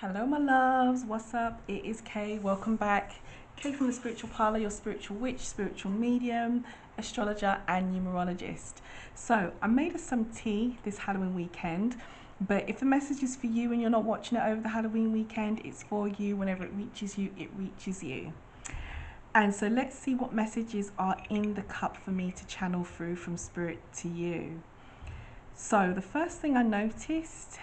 Hello, my loves. What's up? It is Kay. Welcome back. Kay from the Spiritual Parlour, your spiritual witch, spiritual medium, astrologer, and numerologist. So, I made us some tea this Halloween weekend, but if the message is for you and you're not watching it over the Halloween weekend, it's for you. Whenever it reaches you, it reaches you. And so, let's see what messages are in the cup for me to channel through from spirit to you. So the first thing I noticed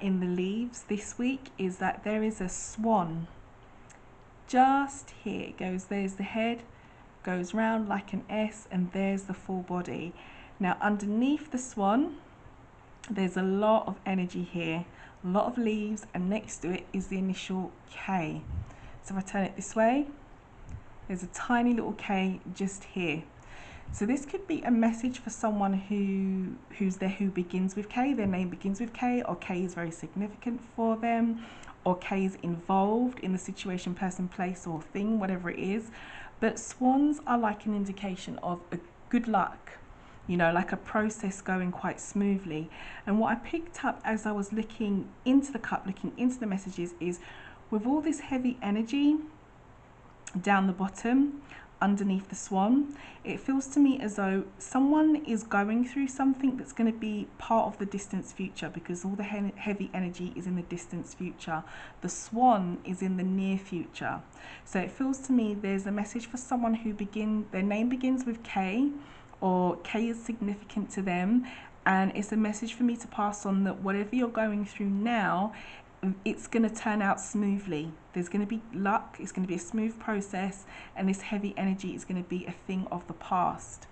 in the leaves this week is that there is a swan just here. It goes, there's the head, goes round like an S, and there's the full body. Now underneath the swan, there's a lot of energy here, a lot of leaves, and next to it is the initial K. So if I turn it this way, there's a tiny little K just here. So this could be a message for someone who begins with K, their name begins with K, or K is very significant for them, or K is involved in the situation, person, place, or thing, whatever it is. But swans are like an indication of a good luck, you know, like a process going quite smoothly. And what I picked up as I was looking into the cup, looking into the messages, is with all this heavy energy down the bottom, underneath the swan, it feels to me as though someone is going through something that's going to be part of the distant future, because all the heavy energy is in the distant future. The swan is in the near future. So it feels to me there's a message for someone who their name begins with K, or K is significant to them, and it's a message for me to pass on that whatever you're going through now, it's going to turn out smoothly. There's going to be luck, it's going to be a smooth process, and this heavy energy is going to be a thing of the past.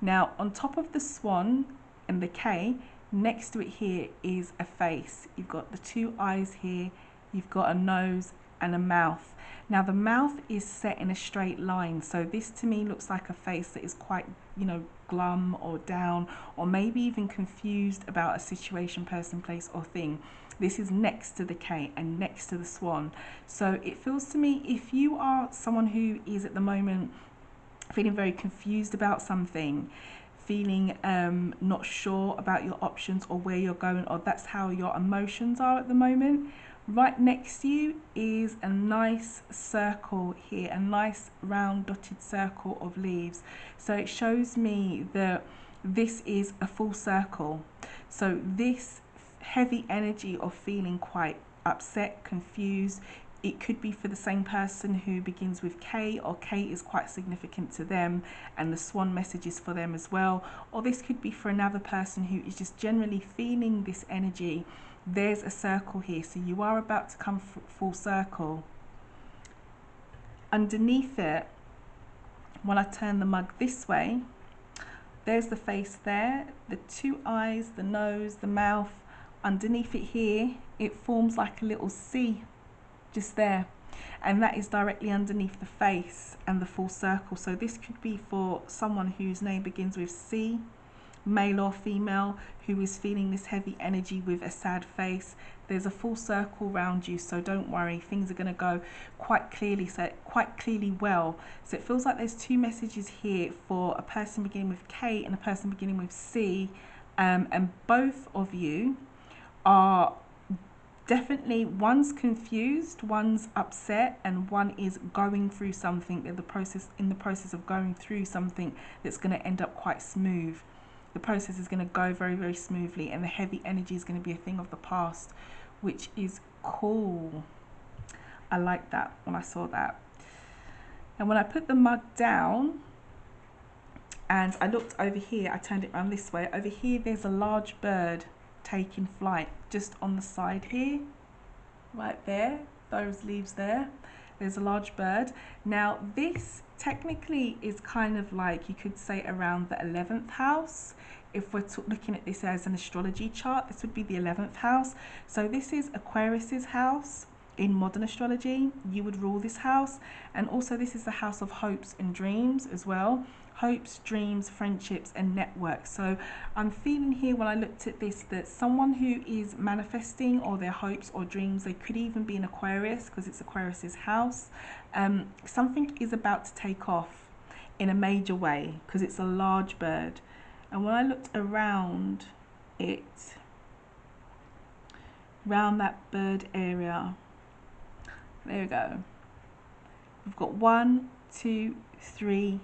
Now, on top of the swan and the K, next to it here is a face. You've got the two eyes here, you've got a nose and a mouth. Now, the mouth is set in a straight line, so this to me looks like a face that is quite, glum or down, or maybe even confused about a situation, person, place, or thing. This is next to the K and next to the swan. So it feels to me, if you are someone who is at the moment feeling very confused about something, feeling not sure about your options or where you're going, or that's how your emotions are at the moment, right next to you is a nice circle here, a nice round dotted circle of leaves. So it shows me that this is a full circle. So this heavy energy of feeling quite upset, confused, it could be for the same person who begins with K, or K is quite significant to them and the swan message is for them as well. Or this could be for another person who is just generally feeling this energy. There's a circle here, so you are about to come full circle. Underneath it, when I turn the mug this way, there's the face there, the two eyes, the nose, the mouth. Underneath it here, it forms like a little C just there, and that is directly underneath the face and the full circle. So this could be for someone whose name begins with C, male or female, who is feeling this heavy energy with a sad face. There's a full circle around you, so don't worry, things are going to go quite clearly well. So it feels like there's two messages here for a person beginning with K and a person beginning with C, and both of you are definitely, one's confused, one's upset, and one is going through something. They're in the process of going through something that's going to end up quite smooth. The process is going to go very, very smoothly, and the heavy energy is going to be a thing of the past, which is cool. I like that when I saw that. And when I put the mug down and I looked over here, I turned it around this way. Over here, there's a large bird taking flight just on the side here, right there, those leaves there. There's a large bird. Now this technically is kind of like, you could say, around the 11th house. If we're looking at this as an astrology chart, this would be the 11th house. So this is Aquarius's house. In modern astrology, you would rule this house, and also this is the house of hopes and dreams as well. Hopes, dreams, friendships, and networks. So I'm feeling here when I looked at this that someone who is manifesting, or their hopes or dreams, they could even be an Aquarius because it's Aquarius's house. Something is about to take off in a major way because it's a large bird. And when I looked around it, around that bird area, There we go. We've got 1, 2, 3,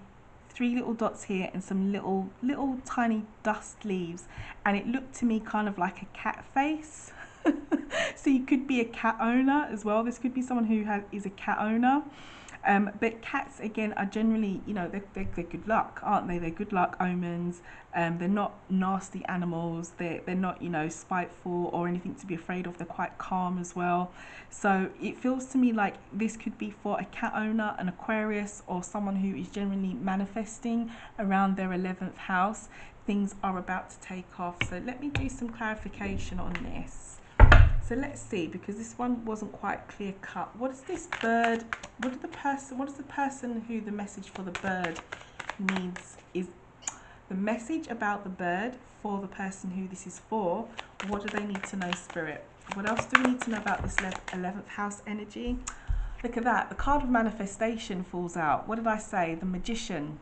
3 little dots here and some little tiny dust leaves, and it looked to me kind of like a cat face. So you could be a cat owner as well. This could be someone who is a cat owner. But cats, again, are generally, you know, they're good luck, aren't they? They're good luck omens. They're not nasty animals. They're not, you know, spiteful or anything to be afraid of. They're quite calm as well. So it feels to me like this could be for a cat owner, an Aquarius, or someone who is generally manifesting around their 11th house. Things are about to take off. So let me do some clarification on this. So let's see, because this one wasn't quite clear cut. What is this bird? What is the person who the message for the bird needs? Is the message about the bird for the person who this is for? What do they need to know, Spirit? What else do we need to know about this 11th house energy? Look at that. The card of manifestation falls out. What did I say? The Magician.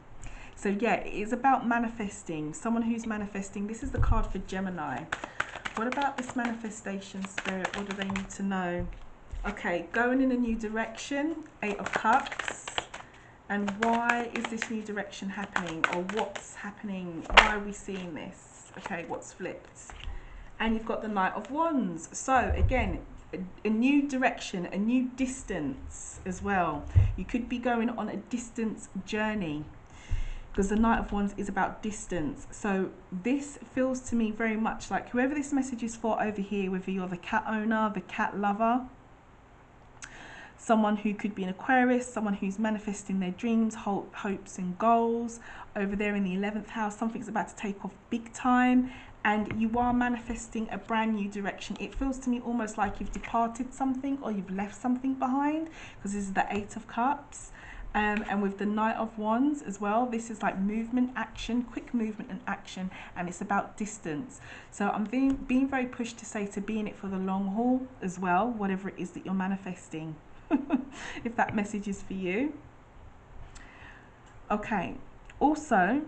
So yeah, it is about manifesting. Someone who's manifesting. This is the card for Gemini. What about this manifestation, Spirit? What do they need to know? Okay, going in a new direction, 8 of Cups. And why is this new direction happening? Or what's happening? Why are we seeing this? Okay, what's flipped? And you've got the Knight of Wands. So again, a new direction, a new distance as well. You could be going on a distance journey, because the Knight of Wands is about distance. So this feels to me very much like whoever this message is for over here, whether you're the cat owner, the cat lover, someone who could be an Aquarius, someone who's manifesting their dreams, hopes and goals. Over there in the 11th house, something's about to take off big time, and you are manifesting a brand new direction. It feels to me almost like you've departed something or you've left something behind, because this is the 8 of Cups. And with the Knight of Wands as well, this is like movement, action, quick movement and action, and it's about distance. So I'm being very pushed to say to be in it for the long haul as well, whatever it is that you're manifesting, if that message is for you. Okay, also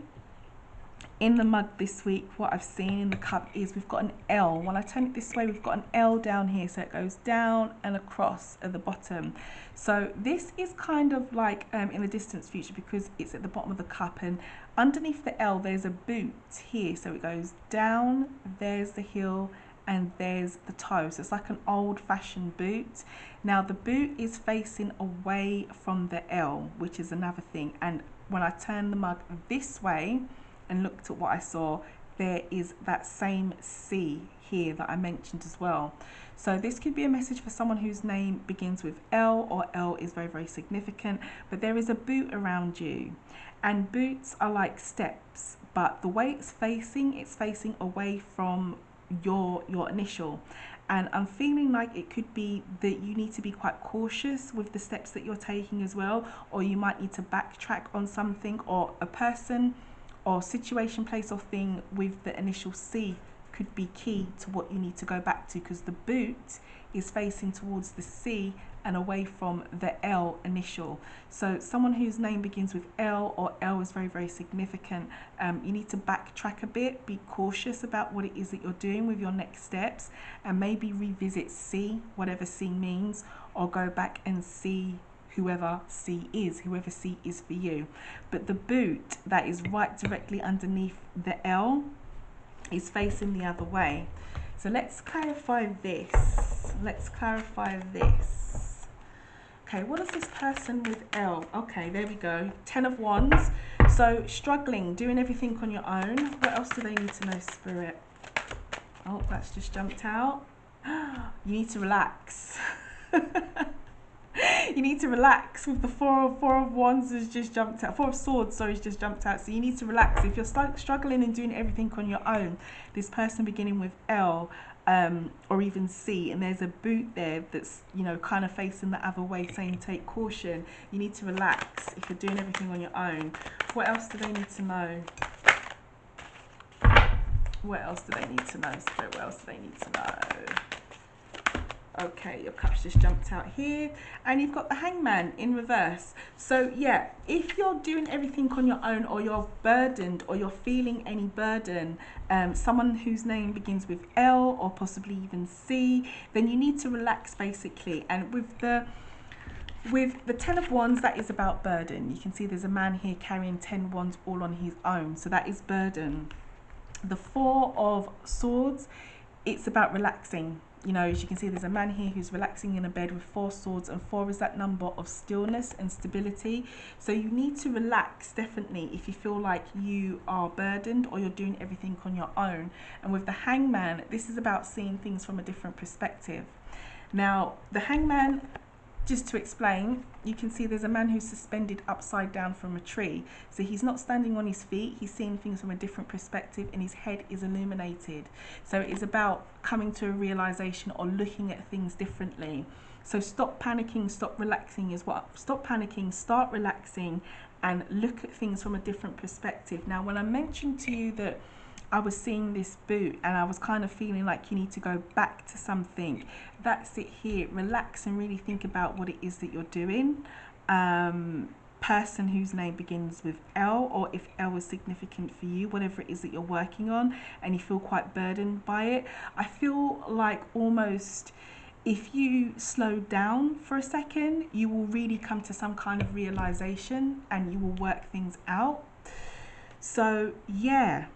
in the mug this week, what I've seen in the cup is we've got an L. When I turn it this way, we've got an L down here, so it goes down and across at the bottom. So this is kind of like in the distant future, because it's at the bottom of the cup, and underneath the L there's a boot here, so it goes down, there's the heel, and there's the toe. So it's like an old-fashioned boot. Now the boot is facing away from the L, which is another thing. And when I turn the mug this way and looked at what I saw, there is that same C here that I mentioned as well. So this could be a message for someone whose name begins with L, or L is very, very significant. But there is a boot around you, and boots are like steps, but the way it's facing away from your initial. And I'm feeling like it could be that you need to be quite cautious with the steps that you're taking as well, or you might need to backtrack on something, or a person or situation, place or thing with the initial C could be key to what you need to go back to, because the boot is facing towards the C and away from the L initial. So someone whose name begins with L, or L is very, very significant. You need to backtrack a bit, be cautious about what it is that you're doing with your next steps, and maybe revisit C, whatever C means, or go back and see whoever C is for you. But the boot that is right directly underneath the L is facing the other way. So let's clarify this. Okay, what is this person with L? Okay, there we go. 10 of Wands. So struggling, doing everything on your own. What else do they need to know, Spirit? Oh, that's just jumped out. You need to relax. You need to relax with the four of Wands has just jumped out. 4 of Swords, sorry, has just jumped out. So you need to relax. If you're struggling and doing everything on your own, this person beginning with L, or even C, and there's a boot there that's, you know, kind of facing the other way, saying take caution. You need to relax if you're doing everything on your own. What else do they need to know? What else do they need to know, Spirit? What else do they need to know? Okay, your cup's just jumped out here, and you've got the Hangman in reverse. So yeah, if you're doing everything on your own, or you're burdened, or you're feeling any burden, someone whose name begins with L or possibly even C, then you need to relax basically. And with the With the 10 of Wands, that is about burden. You can see there's a man here carrying 10 wands all on his own. So that is burden. The 4 of Swords, it's about relaxing. You know, as you can see, there's a man here who's relaxing in a bed with 4 swords, and 4 is that number of stillness and stability. So you need to relax, definitely, if you feel like you are burdened or you're doing everything on your own. And with the Hangman, this is about seeing things from a different perspective. Now, the Hangman, just to explain, you can see there's a man who's suspended upside down from a tree. So he's not standing on his feet, he's seeing things from a different perspective, and his head is illuminated. So it is about coming to a realization or looking at things differently. So stop panicking, stop relaxing is what, stop panicking, start relaxing and look at things from a different perspective. Now, when I mentioned to you that I was seeing this boot and I was kind of feeling like you need to go back to something, that's it here. Relax and really think about what it is that you're doing. Person whose name begins with L, or if L is significant for you, whatever it is that you're working on and you feel quite burdened by it. I feel like almost if you slow down for a second, you will really come to some kind of realization and you will work things out. So yeah,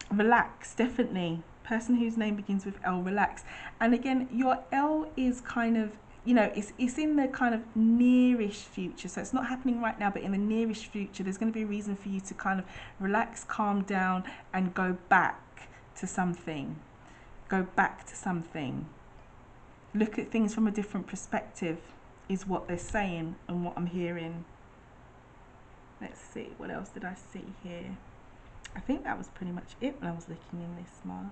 relax, definitely. Person whose name begins with L, relax. And again, your L is kind of, you know, it's in the kind of nearish future. So it's not happening right now, but in the nearish future, there's going to be a reason for you to kind of relax, calm down, and go back to something. Go back to something. Look at things from a different perspective is what they're saying and what I'm hearing. Let's see, what else did I see here? I think that was pretty much it when I was looking in this mug.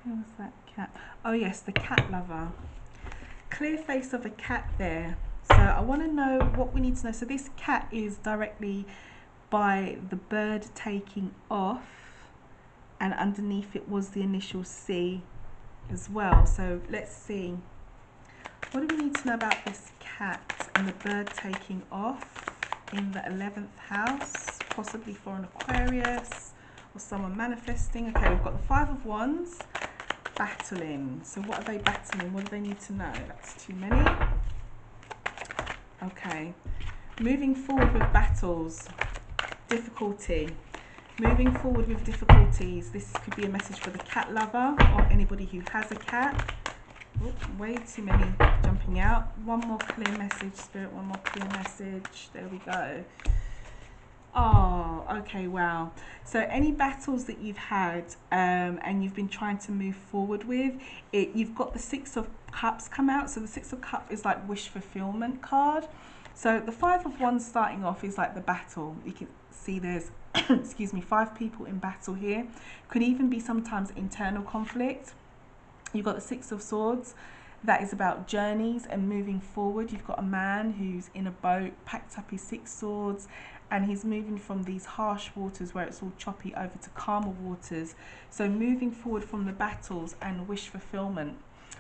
Where was that cat? Oh yes, the cat lover. Clear face of a cat there. So I want to know what we need to know. So this cat is directly by the bird taking off, and underneath it was the initial C as well. So let's see, what do we need to know about this cat and the bird taking off in the 11th house, possibly for an Aquarius or someone manifesting. Okay, we've got the 5 of Wands, battling. So what are they battling? What do they need to know? That's too many. Okay, moving forward with battles, difficulty. Moving forward with difficulties. This could be a message for the cat lover or anybody who has a cat. Oh, way too many jumping out. One more clear message, Spirit, one more clear message. There we go. Oh, okay, wow. So any battles that you've had and you've been trying to move forward with, you've got the 6 of Cups come out. So the 6 of Cups is like wish fulfillment card. So the 5 of Wands starting off is like the battle. You can see there's excuse me, 5 people in battle here. Could even be sometimes internal conflict. You've got the 6 of Swords. That is about journeys and moving forward. You've got a man who's in a boat, packed up his 6 swords, and he's moving from these harsh waters where it's all choppy over to calmer waters. So moving forward from the battles and wish fulfillment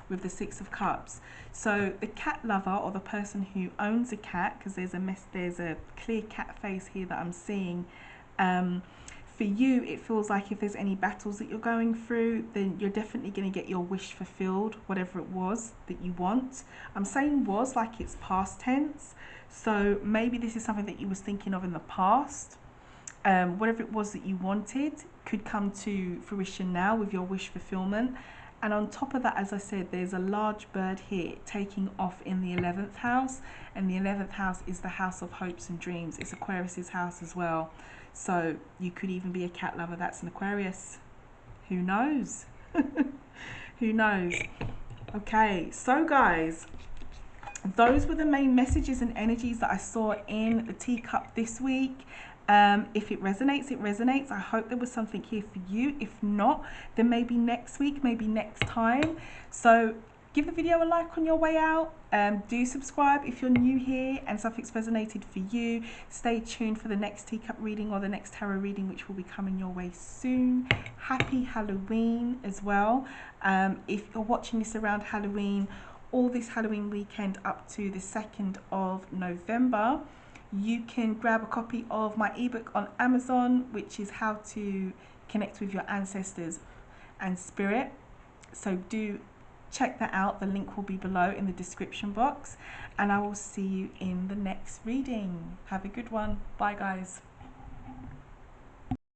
with the 6 of Cups. So the cat lover or the person who owns a cat, because there's a clear cat face here that I'm seeing. For you, it feels like if there's any battles that you're going through, then you're definitely going to get your wish fulfilled, whatever it was that you want. I'm saying was like it's past tense, so maybe this is something that you was thinking of in the past. Whatever it was that you wanted could come to fruition now with your wish fulfillment. And on top of that, as I said, there's a large bird here taking off in the 11th house, and the 11th house is the house of hopes and dreams. It's Aquarius's house as well. So you could even be a cat lover that's an Aquarius. Who knows? Who knows? Okay, so guys, those were the main messages and energies that I saw in the teacup this week. If it resonates, it resonates. I hope there was something here for you. If not, then maybe next week, maybe next time. So give the video a like on your way out. Do subscribe if you're new here and something's resonated for you. Stay tuned for the next teacup reading or the next tarot reading, which will be coming your way soon. Happy Halloween as well. If you're watching this around Halloween, all this Halloween weekend up to the 2nd of November, You can grab a copy of my ebook on Amazon, which is how to connect with your ancestors and spirit. So do check that out. The link will be below in the description box, and I will see you in the next reading. Have a good one. Bye guys.